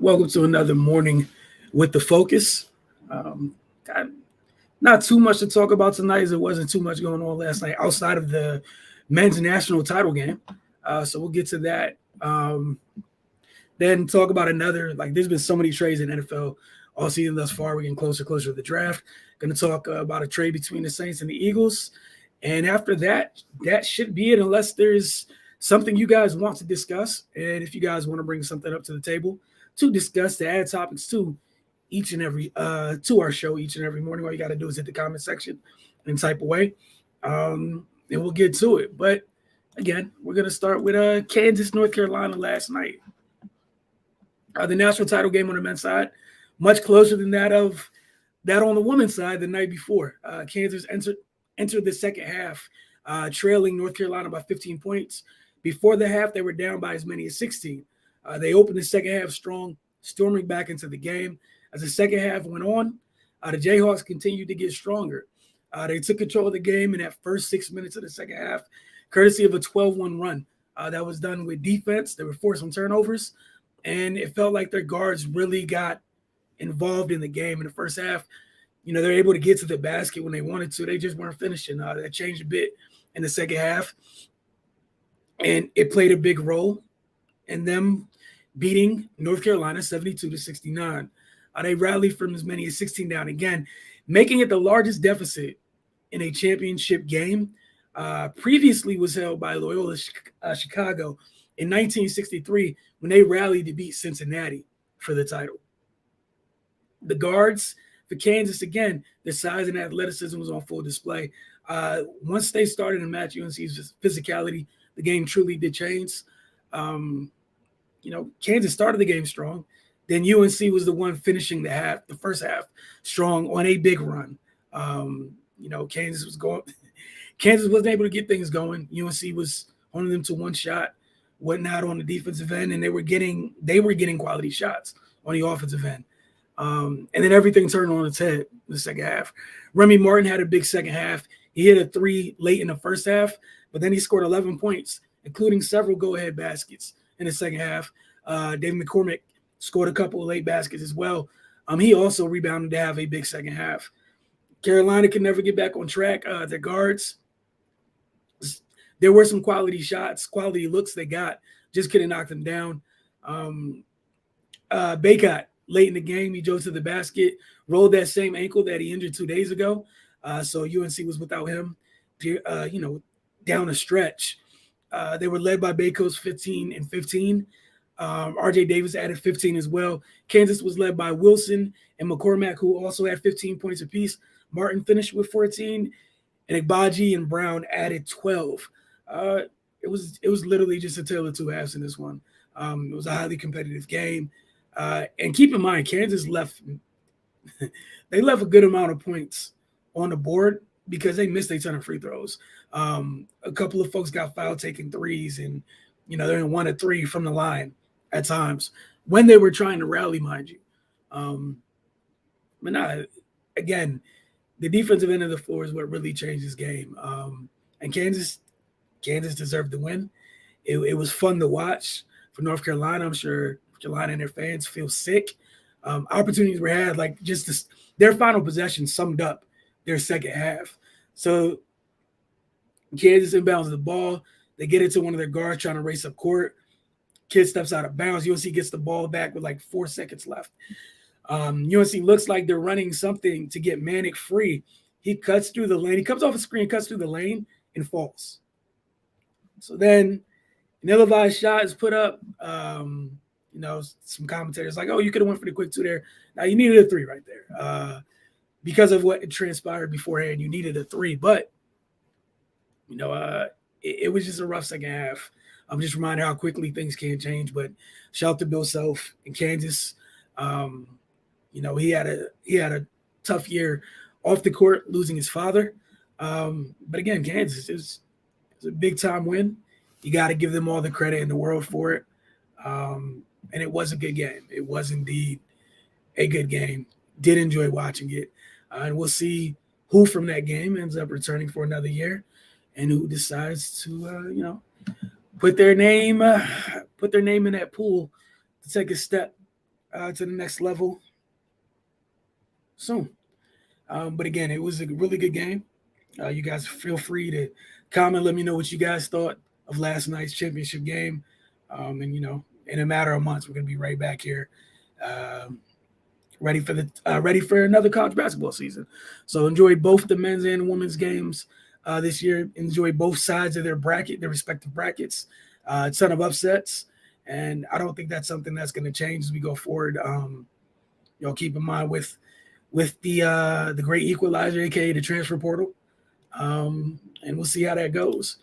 Welcome to another morning with the focus. Got not too much to talk about tonight, as there wasn't too much going on last night outside of the men's national title game. So we'll get to that. Then talk about another. Like, there's been so many trades in NFL all season thus far. We're getting closer to the draft. Going to talk about a trade between the Saints and the Eagles. And after that, that should be it, unless there's something you guys want to discuss. And if you guys want to bring something up to the table to discuss, to add topics to each and every to our show each and every morning, all you got to do is hit the comment section and type away, and we'll get to it. But again, we're gonna start with Kansas, North Carolina last night. The national title game on the men's side, much closer than that on the women's side the night before. Kansas entered the second half trailing North Carolina by 15 points. Before the half, they were down by as many as 16. They opened the second half strong, storming back into the game. As the second half went on, the Jayhawks continued to get stronger. They took control of the game in that first 6 minutes of the second half, courtesy of a 12-1 run. That was done with defense. They were forced some turnovers, and it felt like their guards really got involved in the game in the first half. You know, they're able to get to the basket when they wanted to. They just weren't finishing. That changed a bit in the second half, and it played a big role in them beating North Carolina 72-69. They rallied from as many as 16 down again, making it the largest deficit in a championship game. Previously was held by Loyola Chicago in 1963 when they rallied to beat Cincinnati for the title. The guards for Kansas, again, their size and athleticism was on full display. Once they started to match UNC's physicality, the game truly did change. Kansas started the game strong. Then UNC was the one finishing the first half strong on a big run. Kansas wasn't able to get things going. UNC was holding them to one shot, whatnot on the defensive end, and they were getting quality shots on the offensive end. And then everything turned on its head in the second half. Remy Martin had a big second half. He hit a three late in the first half, but then he scored 11 points, including several go-ahead baskets in the second half. David McCormick scored a couple of late baskets as well. He also rebounded to have a big second half. Carolina could never get back on track. Their guards, there were some quality shots, quality looks they got, just couldn't knock them down. Baycott, late in the game, he drove to the basket, rolled that same ankle that he injured 2 days ago. So UNC was without him, down a stretch. They were led by Bayco's 15 and 15. RJ Davis added 15 as well. Kansas was led by Wilson and McCormack, who also had 15 points apiece. Martin finished with 14, and Igbaji and Brown added 12. It was literally just a tale of two halves in this one. It was a highly competitive game. And keep in mind, Kansas left a good amount of points on the board because they missed a ton of free throws. A couple of folks got foul taking threes, and they're in 1 or 3 from the line at times when they were trying to rally, mind you. Again, the defensive end of the floor is what really changed this game. And Kansas deserved the win. It was fun to watch for North Carolina. I'm sure Carolina and their fans feel sick. Opportunities were had, like their final possession summed up their second half. So Kansas inbounds the ball. They get it to one of their guards trying to race up court. Kid steps out of bounds. UNC gets the ball back with like 4 seconds left. UNC looks like they're running something to get Manic free. He cuts through the lane. He comes off a screen, cuts through the lane, and falls. So then an ill-advised shot is put up. Some commentators like, oh, you could have went for the quick 2 there. Now, you needed a 3 right there. Because of what transpired beforehand, you needed a 3. But, it was just a rough second half. I'm just reminded how quickly things can change. But shout out to Bill Self in Kansas. He had a tough year off the court, losing his father. But again, Kansas is a big time win. You got to give them all the credit in the world for it. And it was a good game. It was indeed a good game. Did enjoy watching it. And we'll see who from that game ends up returning for another year and who decides to, put their name in that pool to take a step to the next level soon. But again, it was a really good game. You guys feel free to comment. Let me know what you guys thought of last night's championship game. And in a matter of months, we're gonna be right back here, um, ready for another college basketball season. So enjoy both the men's and women's games this year. Enjoy both sides of their respective brackets. A ton of upsets, and I don't think that's something that's going to change as we go forward. Keep in mind with the great equalizer, aka the transfer portal, and we'll see how that goes.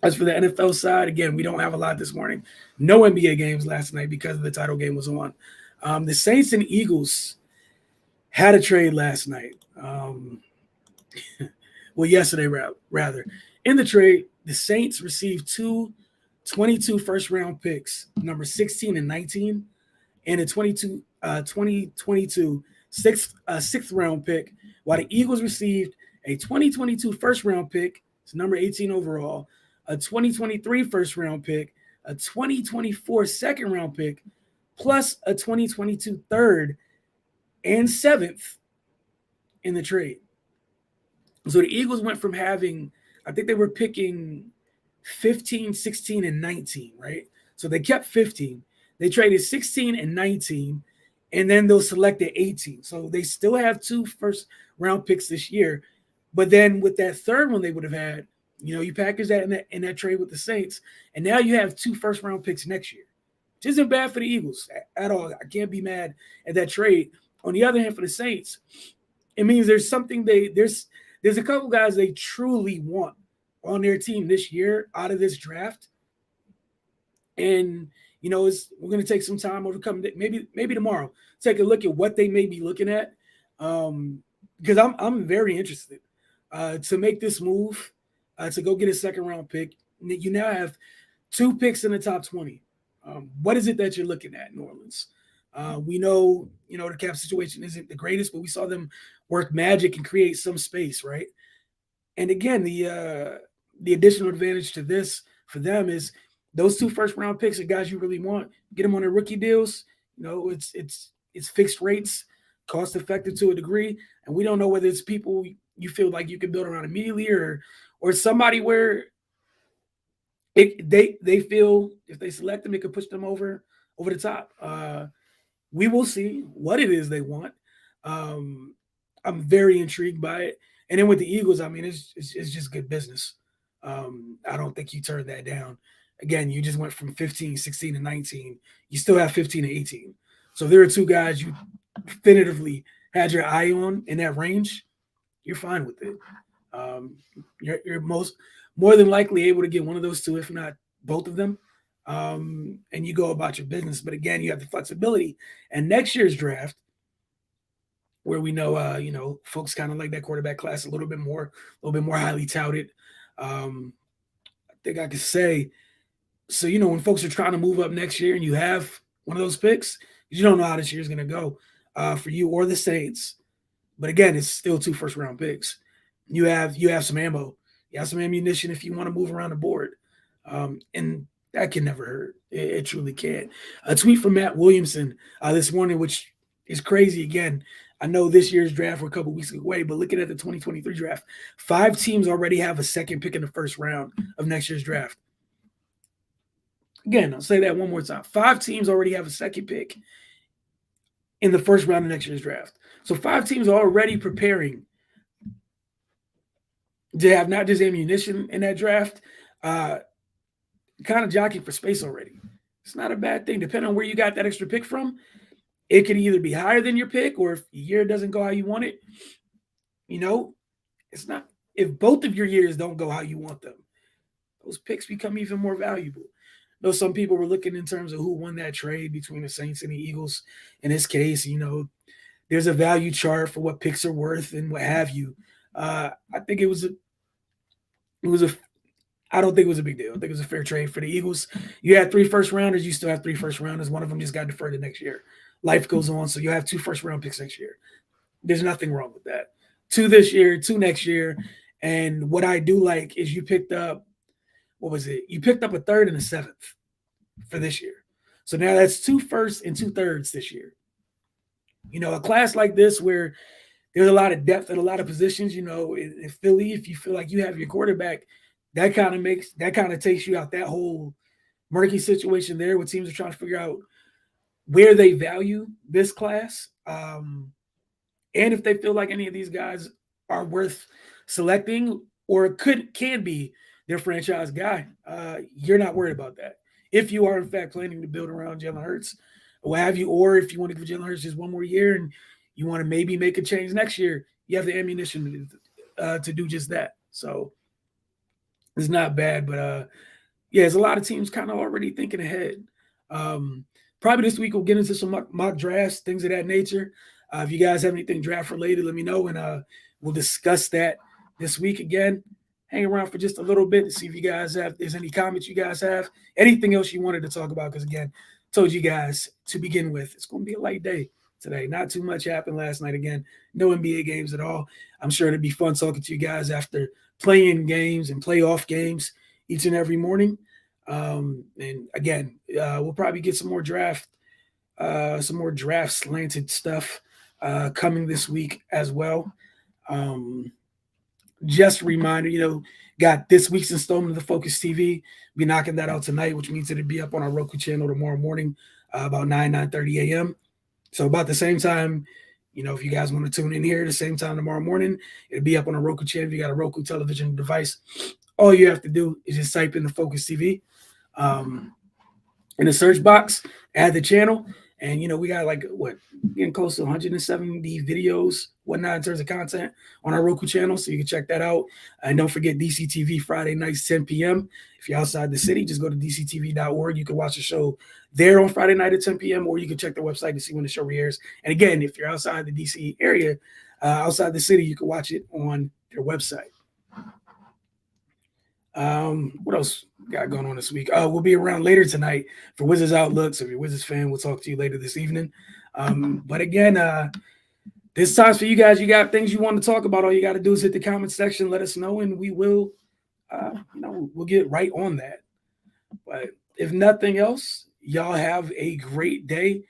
As for the NFL side, again, we don't have a lot this morning. No NBA games last night because the title game was on. The Saints and Eagles had a trade last night. Well, yesterday, rather. In the trade, the Saints received 22 first-round picks, number 16 and 19, and a 2022 sixth-round pick, while the Eagles received a 2022 first-round pick, it's number 18 overall, a 2023 first-round pick, a 2024 second-round pick, plus a 2022 third and seventh in the trade. So the Eagles went from having, I think they were picking 15, 16, and 19, right? So they kept 15. They traded 16 and 19, and then they'll select the 18. So they still have 2 first-round picks this year. But then with that third one they would have had, you package that in that trade with the Saints, and now you have 2 first-round picks next year, which isn't bad for the Eagles at all. I can't be mad at that trade. On the other hand, for the Saints, it means there's something there's a couple guys they truly want on their team this year out of this draft. And, we're going to take some time over coming, maybe tomorrow, take a look at what they may be looking at. Because I'm very interested to make this move, to go get a second round pick. You now have 2 picks in the top 20. What is it that you're looking at, New Orleans? We know, the cap situation isn't the greatest, but we saw them work magic and create some space, right? And again, the additional advantage to this for them is those 2 first-round picks are guys you really want. Get them on their rookie deals. It's fixed rates, cost effective to a degree, and we don't know whether it's people you feel like you can build around immediately or somebody where they feel if they select them, it could push them over the top. We will see what it is they want. I'm very intrigued by it. And then with the Eagles, I mean, it's just good business. I don't think you turned that down. Again, you just went from 15, 16, and 19. You still have 15 and 18. So there are 2 guys you definitively had your eye on in that range. You're fine with it. You're more than likely able to get one of those 2, if not both of them. And you go about your business. But again, you have the flexibility. And next year's draft, where we know, folks kind of like that quarterback class a little bit more highly touted. I think I could say, so, when folks are trying to move up next year and you have one of those picks, you don't know how this year is going to go for you or the Saints. But again, it's still 2 first-round picks. You have some ammo. You have some ammunition if you want to move around the board. And that can never hurt. It truly can. A tweet from Matt Williamson this morning, which is crazy. Again, I know this year's draft we're a couple weeks away, but looking at the 2023 draft, 5 teams already have a second pick in the first round of next year's draft. Again, I'll say that one more time. 5 teams already have a second pick in the first round of next year's draft. So 5 teams are already preparing to have not just ammunition in that draft, kind of jockeying for space already. It's not a bad thing. Depending on where you got that extra pick from, it could either be higher than your pick, or if the year doesn't go how you want it, it's not. If both of your years don't go how you want them, those picks become even more valuable. Though some people were looking in terms of who won that trade between the Saints and the Eagles. In this case, there's a value chart for what picks are worth and what have you. I think I don't think it was a big deal. I think it was a fair trade for the Eagles. You had 3 first rounders. You still have 3 first rounders. One of them just got deferred to next year. Life goes on. So you have 2 first round picks next year. There's nothing wrong with that. 2 this year, 2 next year. And what I do like is you picked up, what was it? You picked up a third and a seventh for this year. So now that's 2 firsts and 2 thirds this year. A class like this where there's a lot of depth at a lot of positions. In Philly, if you feel like you have your quarterback, that kind of takes you out that whole murky situation there, where teams are trying to figure out where they value this class, and if they feel like any of these guys are worth selecting or can be their franchise guy. You're not worried about that. If you are in fact planning to build around Jalen Hurts, or what have you, or if you want to give Jalen Hurts just one more year and you want to maybe make a change next year, you have the ammunition to do just that. So it's not bad, but yeah, there's a lot of teams kind of already thinking ahead. Probably this week we'll get into some mock drafts, things of that nature. If you guys have anything draft related, let me know, and we'll discuss that this week again. Hang around for just a little bit to see if you guys have, if there's any comments you guys have, anything else you wanted to talk about. Because again, told you guys to begin with, it's going to be a light day today. Not too much happened last night. Again, no NBA games at all. I'm sure it'll be fun talking to you guys after playing games and playoff games each and every morning. And again, we'll probably get some more draft slanted stuff coming this week as well. Just a reminder, got this week's installment of the Focus TV. Be knocking that out tonight, which means it'll be up on our Roku channel tomorrow morning, about 9:30 a.m. So about the same time, if you guys want to tune in here, the same time tomorrow morning, it'll be up on a Roku channel. If you got a Roku television device, all you have to do is just type in the Focus TV in the search box, add the channel, and we got getting close to 170 videos, whatnot in terms of content on our Roku channel, so you can check that out. And don't forget DCTV Friday nights 10 p.m. If you're outside the city, just go to dctv.org. You can watch the show there on Friday night at 10 p.m., or you can check the website to see when the show airs. And again, if you're outside the DC area, outside the city, you can watch it on their website. What else got going on this week? We'll be around later tonight for Wizards Outlook. So if you're a Wizards fan, we'll talk to you later this evening. But again, this time's for you guys. You got things you want to talk about. All you got to do is hit the comment section, let us know, and we will, we'll get right on that. But if nothing else, y'all have a great day.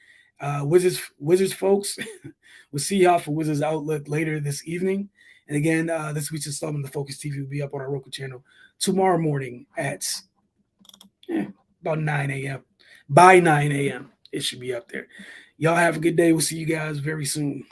Wizards folks, we'll see y'all for Wizards Outlook later this evening. And again, this week's installment of the Focus TV will be up on our Roku channel tomorrow morning at about 9 a.m. By 9 a.m., it should be up there. Y'all have a good day. We'll see you guys very soon.